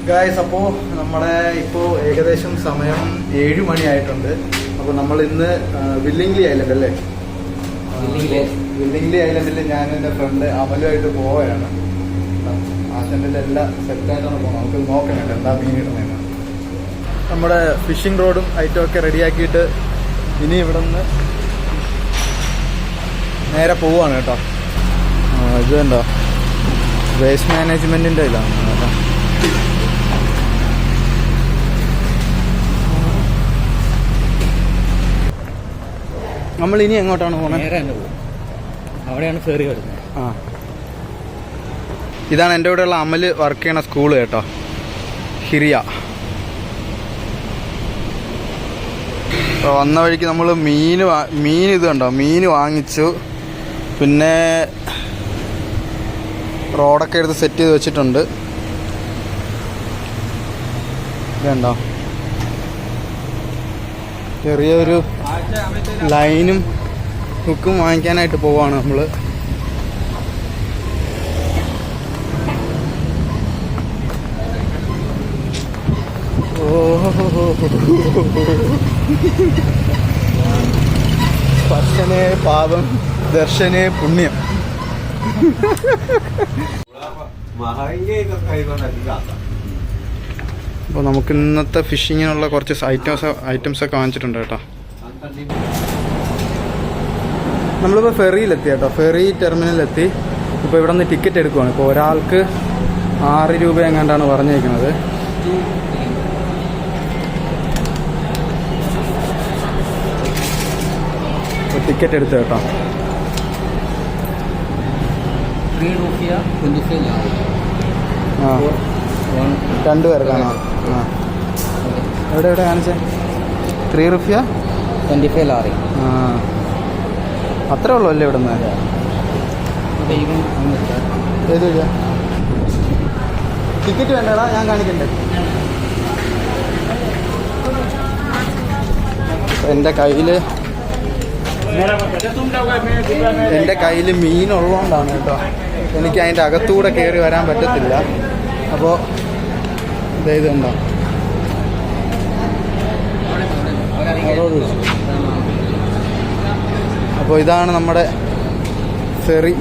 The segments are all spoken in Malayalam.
ഗായ്സ്, അപ്പോൾ നമ്മുടെ ഇപ്പോൾ ഏകദേശം സമയം 7 മണിയായിട്ടുണ്ട്. അപ്പോൾ നമ്മൾ ഇന്ന് വില്ലിംഗ്ലി ഐലൻഡ് അല്ലേ, വില്ലിംഗ്ലി ഐലൻഡിൽ ഞാൻ എൻ്റെ ഫ്രണ്ട് അമലുമായിട്ട് പോവുകയാണ്. ആശൻ്റെ എല്ലാം സെറ്റായിട്ടാണ് പോകുന്നത്. നമുക്ക് നോക്കണേട്ടോ എന്താ മീൻ ഇടുന്നതെന്ന്. നമ്മുടെ ഫിഷിംഗ് റോഡും ഐറ്റമൊക്കെ റെഡിയാക്കിയിട്ട് ഇനി ഇവിടെ നിന്ന് നേരെ പോവുകയാണ് കേട്ടോ. ഇത് കണ്ടോ, വേസ്റ്റ് മാനേജ്മെൻറ്റിൻ്റെ ഇതാണ് കേട്ടോ. നമ്മൾ ഇനി എങ്ങോട്ടാണ് പോകുന്നത്? നേരെ തന്നെ പോകും, അവിടെയാണ് ഫെറി വരുന്നത്. ഇതാണ് എൻ്റെ കൂടെയുള്ള അമൽ വർക്ക് ചെയ്യണ സ്കൂള് കേട്ടോ, ഹിറിയ. അപ്പോൾ വന്ന വഴിക്ക് നമ്മൾ മീൻ ഇത് കണ്ടോ, മീൻ വാങ്ങിച്ചു. പിന്നെ റോഡൊക്കെ എടുത്ത് സെറ്റ് ചെയ്ത് വെച്ചിട്ടുണ്ട്. ഇതുണ്ടോ, ചെറിയൊരു ലൈനും ഹുക്കും വാങ്ങിക്കാനായിട്ട് പോവാണ് നമ്മൾ. സ്പർശനേ പാപം, ദർശനേ പുണ്യം. അപ്പോൾ നമുക്ക് ഇന്നത്തെ ഫിഷിങ്ങിനുള്ള കുറച്ച് ഐറ്റംസ് ഒക്കെ വാങ്ങിച്ചിട്ടുണ്ട് കേട്ടോ. നമ്മളിപ്പോൾ ഫെറിയിലെത്തി കേട്ടോ, ഫെറി ടെർമിനലിലെത്തി. ഇപ്പോൾ ഇവിടെ നിന്ന് ടിക്കറ്റ് എടുക്കുവാണ്. ഇപ്പോൾ ഒരാൾക്ക് 6 രൂപ എങ്ങാണ്ടാണ് പറഞ്ഞിരിക്കുന്നത്. ടിക്കറ്റ് എടുത്ത് കേട്ടോ. 3 rupiah 25 lari. ആ, 2 പേർക്കാണോ? ആ, എവിടെ കാണിച്ചേ? 3 rupiah 25 lari. ആ, അത്രേ ഉള്ളൂ അല്ലേ ഇവിടുന്ന്? ഏത് വഴിയാ? ടിക്കറ്റ് വേണ്ടടാ, ഞാൻ കാണിക്കണ്ടേ? എൻ്റെ കയ്യിൽ മീനുള്ളതുകൊണ്ടാണ് കേട്ടോ, എനിക്ക് അതിൻ്റെ അകത്തൂടെ കയറി വരാൻ പറ്റത്തില്ല. അപ്പോൾ ഇതുണ്ടോ, അപ്പോൾ ഇതാണ് നമ്മുടെ ഫെറി.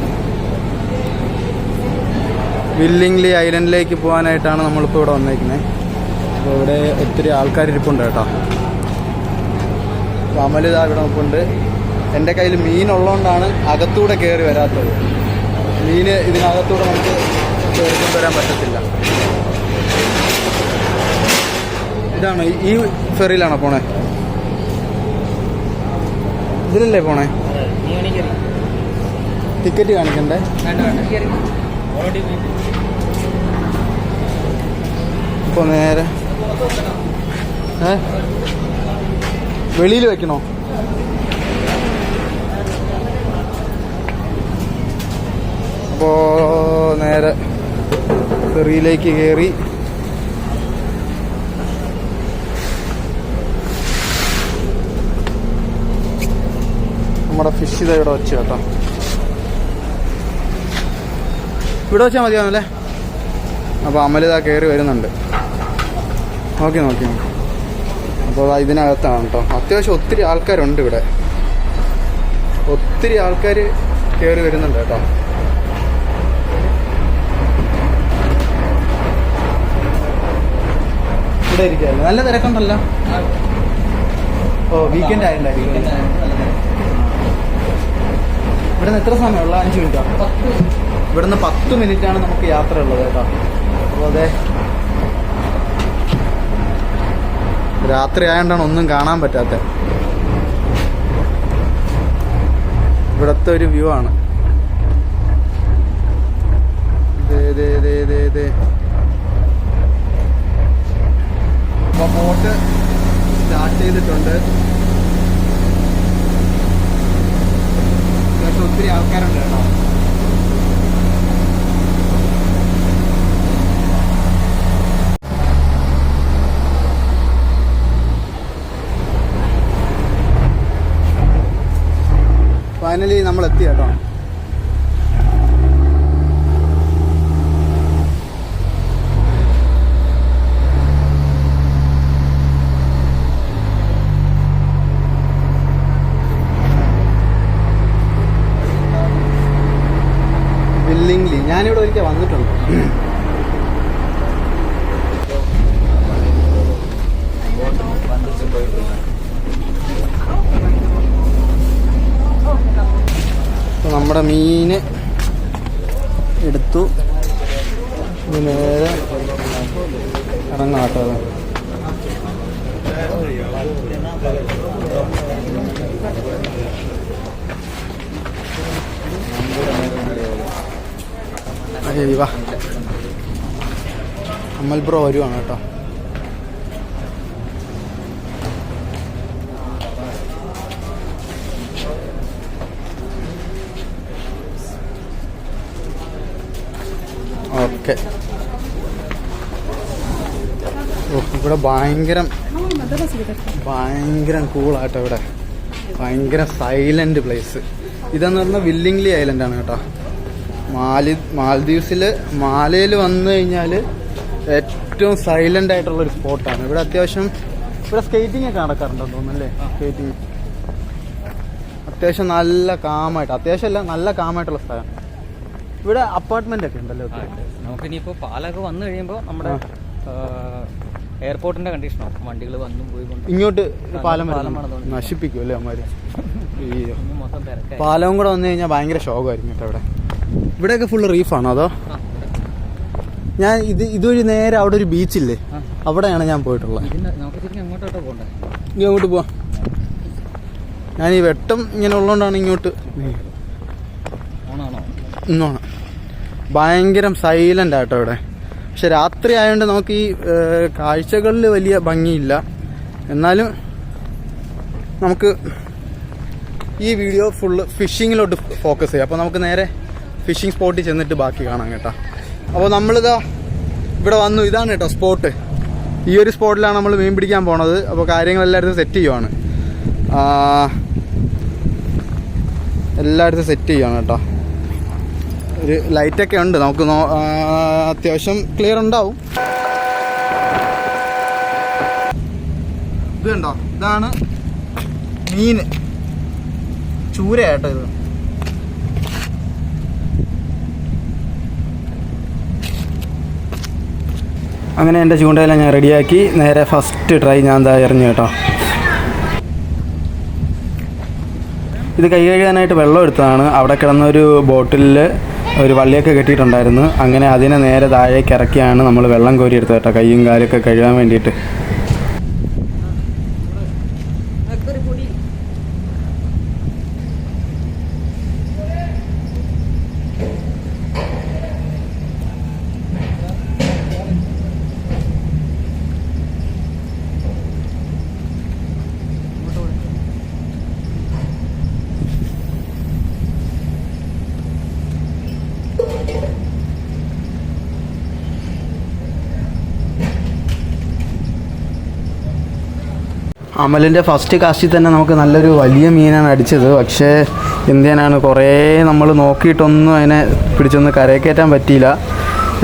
വില്ലിംഗ്ലി ഐലൻഡിലേക്ക് പോകാനായിട്ടാണ് നമ്മളിപ്പോൾ ഇവിടെ വന്നേക്കുന്നത്. അപ്പോൾ ഇവിടെ ഒത്തിരി ആൾക്കാർ ഇരിപ്പുണ്ട് കേട്ടോ. അപ്പോൾ അമലിതാ ഇവിടെ നിൽപ്പുണ്ട്. എൻ്റെ കയ്യിൽ മീനുള്ളതുകൊണ്ടാണ് അകത്തൂടെ കയറി വരാത്തത്. മീൻ ഇതിനകത്തൂടെ നമുക്ക് കയറി കൊണ്ടുവരാൻ പറ്റത്തില്ല. ഇതാണ് ഈ ഫെറിയിലാണോ പോണേ? ഇതിലല്ലേ പോണേ? ടിക്കറ്റ് കാണിക്കണ്ടേ? ഇപ്പോൾ നേരെ വെളിയിൽ വെക്കണോ? അപ്പോൾ നേരെ ഫെറിയിലേക്ക് കയറി നമ്മുടെ ഫിഷ് ഇതാ ഇവിടെ വെച്ച് കേട്ടോ. ഇവിടെ വെച്ചാൽ മതിയാവുന്നല്ലേ? അപ്പോൾ അമലിതാ കയറി വരുന്നുണ്ട്. നോക്കി അപ്പോൾ ഇതിനകത്താണ് കേട്ടോ. അത്യാവശ്യം ഒത്തിരി ആൾക്കാരുണ്ട് ഇവിടെ, ഒത്തിരി ആൾക്കാർ കയറി വരുന്നുണ്ട് കേട്ടോ. ഇവിടെ ഇരിക്കുകയല്ലേ, നല്ല തിരക്കുണ്ടല്ലോ. ഓ, വീക്കെൻഡ് ആയിട്ടുണ്ടായിരിക്കും. ഇവിടുന്ന് എത്ര സമയമുള്ള? 5 മിനിറ്റാണ്. ഇവിടുന്ന് 10 മിനിറ്റാണ് നമുക്ക് യാത്ര ഉള്ളത് കേട്ടോ. അപ്പോൾ അതെ, രാത്രി ആയതുകൊണ്ടാണ് ഒന്നും കാണാൻ പറ്റാത്ത. ഇവിടുത്തെ ഒരു വ്യൂ ആണ്. അപ്പോൾ ബോട്ട് സ്റ്റാർട്ട് ചെയ്തിട്ടുണ്ട്. അത്യാവശ്യം ഒത്തിരി ആൾക്കാരുണ്ട് കേട്ടോ. ഫൈനലി നമ്മൾ എത്തി കേട്ടോ. ഞാനിവിടെ ഒരിക്കൽ വന്നിട്ടുണ്ട്. നമ്മുടെ മീന് എടുത്തു. നേരെ ഇറങ്ങാട്ടോ. വാ, അമൽ ബ്രോ വരുവാണ് കേട്ടോ. ഓക്കെ. ഇവിടെ ഭയങ്കരം കൂളാട്ടോ. ഇവിടെ ഭയങ്കര സൈലന്റ് പ്ലേസ്. ഇതെന്ന് പറഞ്ഞാൽ വില്ലിംഗ്ലി ഐലൻഡാണ് കേട്ടോ. മാൽദീവ്സിൽ മാലയിൽ വന്നു കഴിഞ്ഞാൽ ഏറ്റവും സൈലന്റ് ആയിട്ടുള്ളൊരു സ്പോട്ടാണ്. ഇവിടെ അത്യാവശ്യം ഇവിടെ സ്കേറ്റിംഗ് ഒക്കെ നടക്കാറുണ്ടെന്ന് തോന്നുന്നല്ലേ? സ്കേറ്റിംഗ് അത്യാവശ്യം നല്ല കാമായിട്ട്, അത്യാവശ്യമല്ല നല്ല കാമായിട്ടുള്ള സ്ഥലം. ഇവിടെ അപ്പാർട്ട്മെന്റ് ഒക്കെ ഉണ്ടല്ലോ. നമുക്കിനിയിപ്പോൾ പാലൊക്കെ വന്നു കഴിയുമ്പോൾ നമ്മുടെ എയർപോർട്ടിന്റെ കണ്ടീഷനോ വണ്ടികൾ വന്നും പോയി ഇങ്ങോട്ട് പാലം നശിപ്പിക്കും അല്ലേ അവന്മാര്. പാലവും കൂടെ വന്നു കഴിഞ്ഞാൽ ഭയങ്കര ശോകമായിരിക്കും കേട്ടോ. ഇവിടെയൊക്കെ ഫുള്ള് റീഫാണോ അതോ? ഞാൻ ഇതുവഴി നേരെ അവിടെ ഒരു ബീച്ചില്ലേ, അവിടെയാണ് ഞാൻ പോയിട്ടുള്ളത്. ഇനി അങ്ങോട്ട് പോവാം. ഞാൻ ഈ വെട്ടം ഇങ്ങനെ ഉള്ളതുകൊണ്ടാണ് ഇങ്ങോട്ട്. ഇന്നോണം ഭയങ്കര സൈലന്റ് ആട്ടോ ഇവിടെ. പക്ഷെ രാത്രി ആയതുകൊണ്ട് നമുക്ക് ഈ കാഴ്ചകളിൽ വലിയ ഭംഗിയില്ല. എന്നാലും നമുക്ക് ഈ വീഡിയോ ഫുള്ള് ഫിഷിങ്ങിലോട്ട് ഫോക്കസ് ചെയ്യാം. അപ്പോൾ നമുക്ക് നേരെ ഫിഷിംഗ് സ്പോട്ടിൽ ചെന്നിട്ട് ബാക്കി കാണാം കേട്ടോ. അപ്പോൾ നമ്മളിതാ ഇവിടെ വന്നു. ഇതാണ് കേട്ടോ സ്പോട്ട്. ഈ ഒരു സ്പോട്ടിലാണ് നമ്മൾ മീൻ പിടിക്കാൻ പോണത്. അപ്പോൾ കാര്യങ്ങളെല്ലായിടത്തും സെറ്റ് ചെയ്യുവാണ്. എല്ലായിടത്തും സെറ്റ് ചെയ്യുവാണ് കേട്ടോ. ഒരു ലൈറ്റൊക്കെ ഉണ്ട്, നമുക്ക് അത്യാവശ്യം ക്ലിയർ ഉണ്ടാവും. ഇത് കണ്ടോ, ഇതാണ് മീന്. ചൂരയാട്ടോ ഇത്. അങ്ങനെ എൻ്റെ ചൂണ്ടയെല്ലാം ഞാൻ റെഡിയാക്കി നേരെ ഫസ്റ്റ് ട്രൈ ഞാൻ എന്താ എറിഞ്ഞു കേട്ടോ. ഇത് കൈ കഴുകാനായിട്ട് വെള്ളം എടുത്തതാണ്. അവിടെ കിടന്നൊരു ബോട്ടിലിൽ ഒരു വള്ളിയൊക്കെ കെട്ടിയിട്ടുണ്ടായിരുന്നു. അങ്ങനെ അതിനെ നേരെ താഴേക്ക് ഇറക്കിയാണ് നമ്മൾ വെള്ളം കോരി എടുത്തത് കേട്ടോ, കൈയും കാലൊക്കെ കഴുകാൻ വേണ്ടിയിട്ട്. അമലിൻ്റെ ഫസ്റ്റ് കാസ്റ്റിൽ തന്നെ നമുക്ക് നല്ലൊരു വലിയ മീനാണ് അടിച്ചത്. പക്ഷേ എന്ത് ചെയ്യാനാണ്, കുറേ നമ്മൾ നോക്കിയിട്ടൊന്നും അതിനെ പിടിച്ചൊന്ന് കരയിൽ കയറ്റാൻ പറ്റിയില്ല.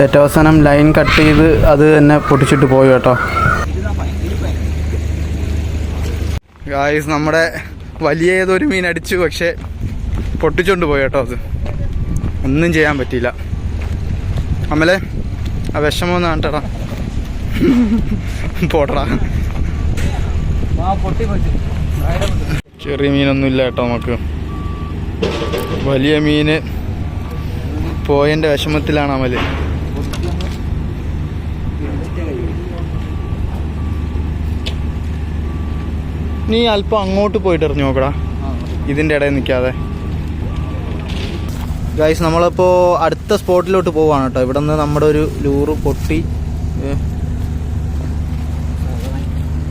ഏറ്റവും അവസാനം ലൈൻ കട്ട് ചെയ്ത് അത് തന്നെ പൊട്ടിച്ചിട്ട് പോയി കേട്ടോ. ഗായ്സ്, നമ്മുടെ വലിയ ഏതൊരു മീൻ അടിച്ചു, പക്ഷേ പൊട്ടിച്ചോണ്ട് പോയി കേട്ടോ. അത് ഒന്നും ചെയ്യാൻ പറ്റിയില്ല. അമലെ, ആ വിഷമമൊന്നും കാണിട്ടടാ. പോട്ടടാ. ചെറിയ മീനൊന്നും ഇല്ല കേട്ടോ നമുക്ക്. വലിയ മീന് പോയതിൻ്റെ വിഷമത്തിലാണ് അമല്. നീ അല്പം അങ്ങോട്ട് പോയിട്ട് എറിഞ്ഞു നോക്കടാ, ഇതിൻ്റെ ഇടയിൽ നിൽക്കാതെ. ഗൈസ്, നമ്മളിപ്പോൾ അടുത്ത സ്പോട്ടിലോട്ട് പോവാണ് കേട്ടോ. ഇവിടെ നിന്ന് നമ്മുടെ ഒരു ലൂറ് പൊട്ടി.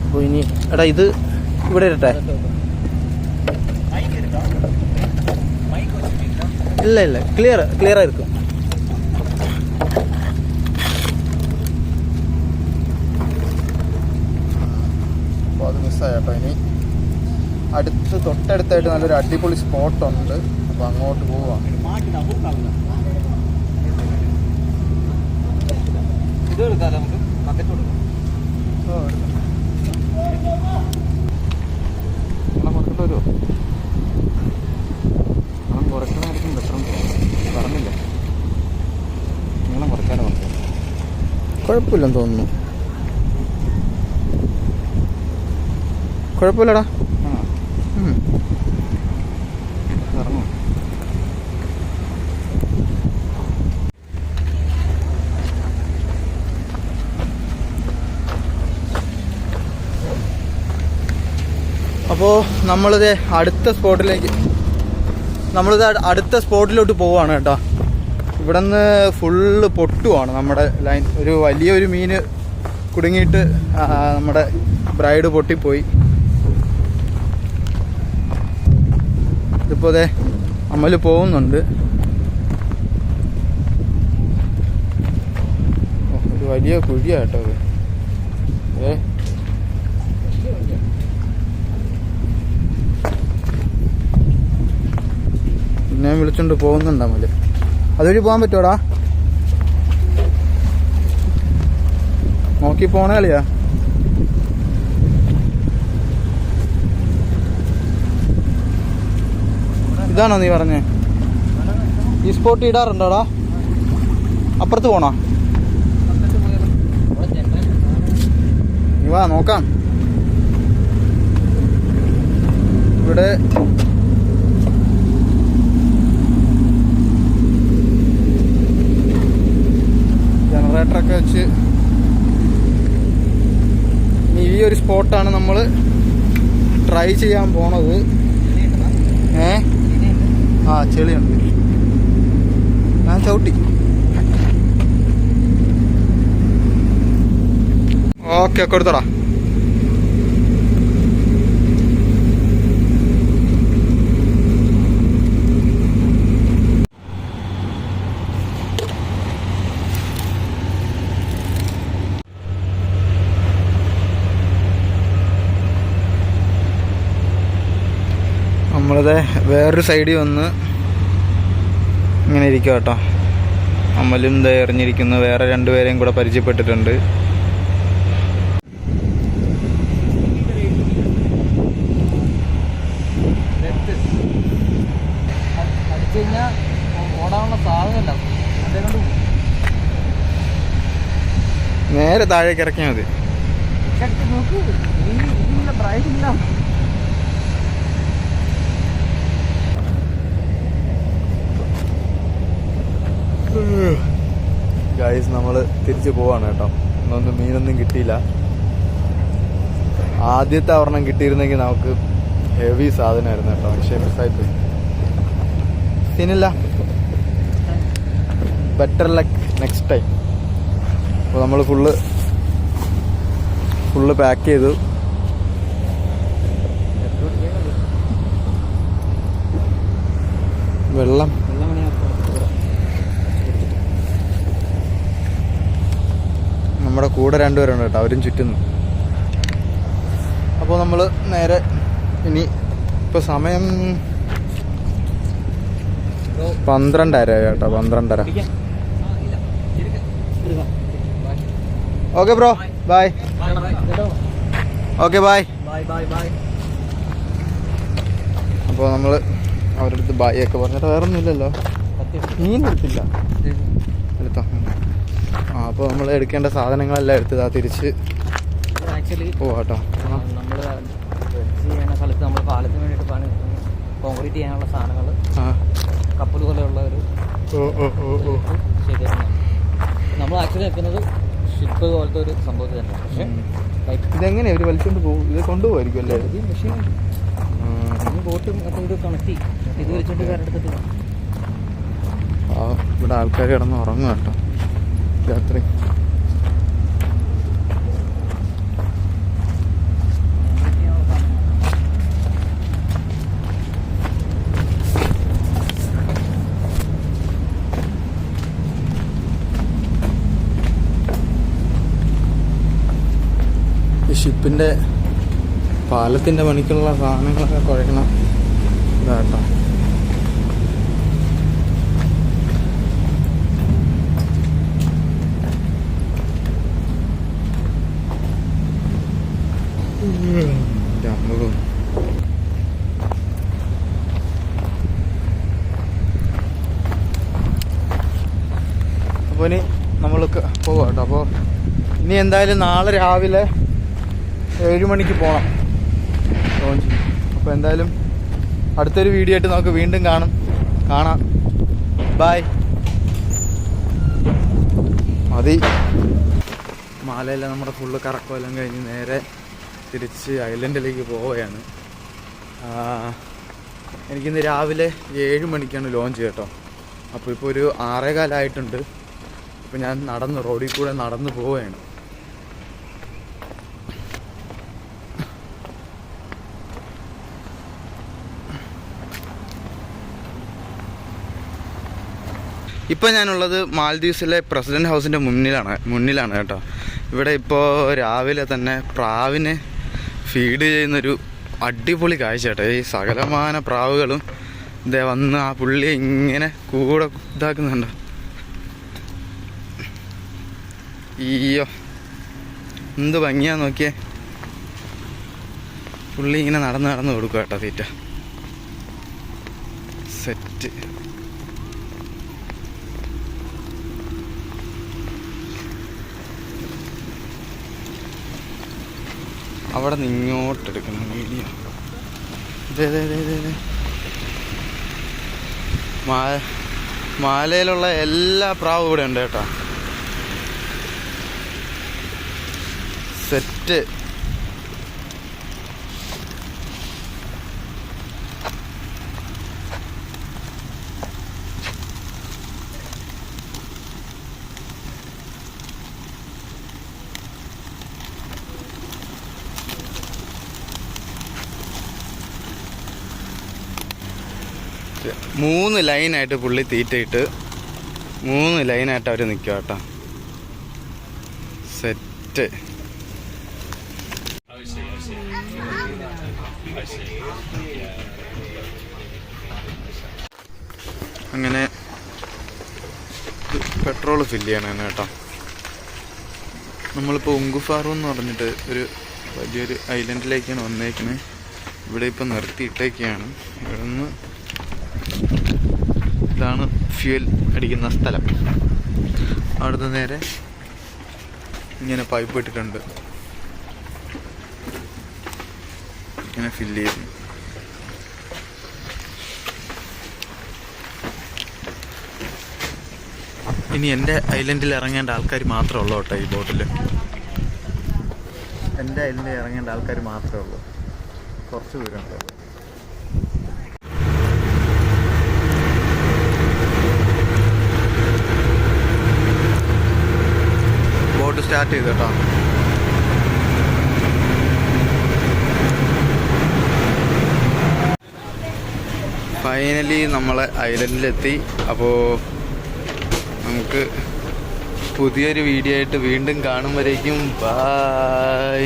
അപ്പോൾ ഇനി എടാ ഇത് ഇവിടെ ഇരട്ടെ. ഇല്ല ക്ലിയർ ആയിരിക്കും. അപ്പോൾ അത് മിസ്സായി കേട്ടോ. ഇനി തൊട്ടടുത്തായിട്ട് നല്ലൊരു അടിപൊളി സ്പോട്ടുണ്ട്. അപ്പോൾ അങ്ങോട്ട് പോവാം. ഇത് എടുക്കാം നമുക്ക്, ബക്കറ്റ് കൊടുക്കാം. കുറച്ചിട്ട് വരുമോ? കുറയ്ക്കണമായിരിക്കും ബെറ്റർ പറഞ്ഞില്ല. കുഴപ്പമില്ലെന്ന് തോന്നുന്നു. കുഴപ്പമില്ലടാ. ഇറങ്ങും. അപ്പോൾ നമ്മളിത് അടുത്ത സ്പോട്ടിലോട്ട് പോവാണ് കേട്ടോ. ഇവിടെ നിന്ന് ഫുള്ള് പൊട്ടുവാണ് നമ്മുടെ ലൈൻ. ഒരു വലിയൊരു മീൻ കുടുങ്ങിയിട്ട് നമ്മുടെ ബ്രൈഡ് പൊട്ടിപ്പോയി. ഇതിപ്പോൾ അതെ അമല് പോകുന്നുണ്ട്. ഒരു വലിയ കുഴിയാട്ടോ അത്. പിന്നെ വിളിച്ചോണ്ട് പോകുന്നുണ്ട് അമല്. അതുവഴി പോകാൻ പറ്റുമോടാ? നോക്കി പോണ കളിയാ. ഇതാണോ നീ പറഞ്ഞേ? ഈ സ്പോട്ട് ഇടാറുണ്ടോടാ? അപ്പുറത്ത് പോണോ? നീ വാ നോക്കാം. ഇവിടെ ജനറേറ്ററൊക്കെ വെച്ച് ഈ ഒരു സ്പോട്ടാണ് നമ്മൾ ട്രൈ ചെയ്യാൻ പോണത്. ചെളിയുണ്ട്. ഞാൻ ചവിട്ടി. ഓക്കെ കൊടുത്തോടാ. നമ്മളത് വേറൊരു സൈഡിൽ വന്ന് ഇങ്ങനെ ഇരിക്കുക കേട്ടോ. അമലും ദേ എറിഞ്ഞിരിക്കുന്നു. വേറെ രണ്ടുപേരെയും കൂടെ പരിചയപ്പെട്ടിട്ടുണ്ട്. നേരെ താഴേക്ക് ഇറക്കിയാൽ മതി. ഗൈസ് നമ്മൾ തിരിച്ചു പോവാണ് കേട്ടോ. ഒന്നും മീനൊന്നും കിട്ടിയില്ല. ആദ്യത്തെ ഒരെണ്ണം കിട്ടിയിരുന്നെങ്കിൽ നമുക്ക് ഹെവി സാധനമായിരുന്നു കേട്ടോ. പക്ഷേ മിസ്സായിപ്പോയി. സീനില്ല. Better luck next time. അപ്പോൾ നമ്മൾ ഫുള്ള് പാക്ക് ചെയ്തു. വെള്ളം നമ്മുടെ കൂടെ രണ്ടുപേരുണ്ട് കേട്ടോ. അവരും ചുറ്റുന്നു. അപ്പോൾ നമ്മൾ നേരെ ഇനി ഇപ്പോൾ സമയം 12:30 കേട്ടോ. 12:30. Okay bro, bye. Okay bye. അപ്പോൾ നമ്മൾ അവരുടെ അടുത്ത് ബായ് ഒക്കെ പറഞ്ഞിട്ട് വേറെ ഒന്നുമില്ലല്ലോ. മീൻ എടുത്തില്ല. എടുത്തോ? അപ്പോൾ നമ്മൾ എടുക്കേണ്ട സാധനങ്ങളെല്ലാം എടുത്തതാ തിരിച്ച് പോവാട്ടോ. നമ്മൾ ചെയ്യുന്ന സ്ഥലത്ത് നമ്മൾ പാലത്തിന് വേണ്ടിയിട്ട് പണി കോൺക്രീറ്റ് ചെയ്യാനുള്ള സാധനങ്ങൾ കപ്പൽ പോലെയുള്ള ഒരു ശരിയാണ്. നമ്മൾ ആക്ച്വലി വെക്കുന്നത് ഷിപ്പ് പോലത്തെ ഒരു സംഭവത്തിൽ തന്നെ. പക്ഷേ ഇതെങ്ങനെ ഒരു വലിച്ചുകൊണ്ട് പോകും? ഇത് കൊണ്ടുപോകായിരിക്കും അല്ലേ? ഈ മെഷീൻ ബോട്ട് അപ്പോൾ ഇത് കണക്ട് ചെയ്യും. ഇത് വെച്ചിട്ട് കരടുത്തിട്ട് ഇവിടെ ആൾക്കാർ കിടന്ന് ഉറങ്ങും കേട്ടോ രാത്രി. ഈ ഷിപ്പിൻ്റെ പാലത്തിൻ്റെ പണിക്കുള്ള സാധനങ്ങളൊക്കെ കുഴക്കണം ഇതാട്ടോ. അപ്പോൾ ഇനി നമ്മൾക്ക് പോവാം കേട്ടോ. അപ്പോൾ ഇനി എന്തായാലും നാളെ രാവിലെ 7 മണിക്ക് പോകണം ലോഞ്ചിങ്. അപ്പോൾ എന്തായാലും അടുത്തൊരു വീഡിയോ ആയിട്ട് നമുക്ക് വീണ്ടും കാണാം. ബൈ. മതി. മാലയെല്ലാം നമ്മുടെ ഫുള്ള് കറക്കമെല്ലാം കഴിഞ്ഞ് നേരെ തിരിച്ച് ഐലൻഡിലേക്ക് പോവുകയാണ്. എനിക്കിന്ന് രാവിലെ 7 മണിക്കാണ് ലോഞ്ച് കേട്ടോ. അപ്പോൾ ഇപ്പോൾ ഒരു 6:15 ആയിട്ടുണ്ട്. അപ്പോൾ ഞാൻ റോഡിൽ കൂടെ നടന്ന് പോവുകയാണ്. ഇപ്പോൾ ഞാനുള്ളത് മാൽദീവ്സിലെ പ്രസിഡൻറ്റ് ഹൗസിൻ്റെ മുന്നിലാണ് കേട്ടോ. ഇവിടെ ഇപ്പോൾ രാവിലെ തന്നെ പ്രാവിനെ ഫീഡ് ചെയ്യുന്നൊരു അടിപൊളി കാഴ്ച കേട്ടോ. ഈ സകലമാന പ്രാവുകളും ഇതേ വന്ന് ആ പുള്ളിയെ ഇങ്ങനെ കൂടെ ഇതാക്കുന്നുണ്ടോ. അയ്യോ എന്ത് ഭംഗിയാ നോക്കിയേ. പുള്ളി ഇങ്ങനെ നടന്ന് കൊടുക്കുക കേട്ടോ തീറ്റ. സെറ്റ്. അവിടെ നിന്ന് ഇങ്ങോട്ടെടുക്കണം വീഡിയോ. മാലയിലുള്ള എല്ലാ പ്രാവും ഇവിടെ ഉണ്ട് കേട്ടോ. സെറ്റ്. മൂന്ന് ലൈനായിട്ട് പുള്ളി തീറ്റയിട്ട് 3 ലൈനായിട്ട് അവർ നിൽക്കുക കേട്ടോ. സെറ്റ്. അങ്ങനെ പെട്രോൾ ഫില്ല് ചെയ്യണം കേട്ടോ. നമ്മളിപ്പോൾ ഉങ്കുഫാറു എന്ന് പറഞ്ഞിട്ട് ഒരു വലിയൊരു ഐലൻഡിലേക്കാണ് വന്നേക്കുന്നത്. ഇവിടെ ഇപ്പോൾ നിർത്തിയിട്ടേക്കാണ്. ഇവിടെ നിന്ന് ഇതാണ് ഫ്യൂൽ അടിക്കുന്ന സ്ഥലം. അവിടുന്ന് നേരെ ഇങ്ങനെ പൈപ്പ് ഇട്ടിട്ടുണ്ട്, ഇങ്ങനെ ഫില്ല് ചെയ്യുന്നു. ഇനി എൻ്റെ ഐലൻഡിൽ ഇറങ്ങേണ്ട ആൾക്കാർ മാത്രമേ ഉള്ളൂ കേട്ടോ. ഈ ബോട്ടിൽ എൻ്റെ ഐലൻഡിൽ ഇറങ്ങേണ്ട ആൾക്കാർ മാത്രമേ ഉള്ളൂ. കുറച്ച് ദൂരമുണ്ട്. ബോട്ട് സ്റ്റാർട്ട് ചെയ്തു കേട്ടോ. ഫൈനലി നമ്മളെ ഐലൻഡിലെത്തി. അപ്പോൾ നമുക്ക് പുതിയൊരു വീഡിയോ ആയിട്ട് വീണ്ടും കാണുമ്പോഴേക്കും ബൈ.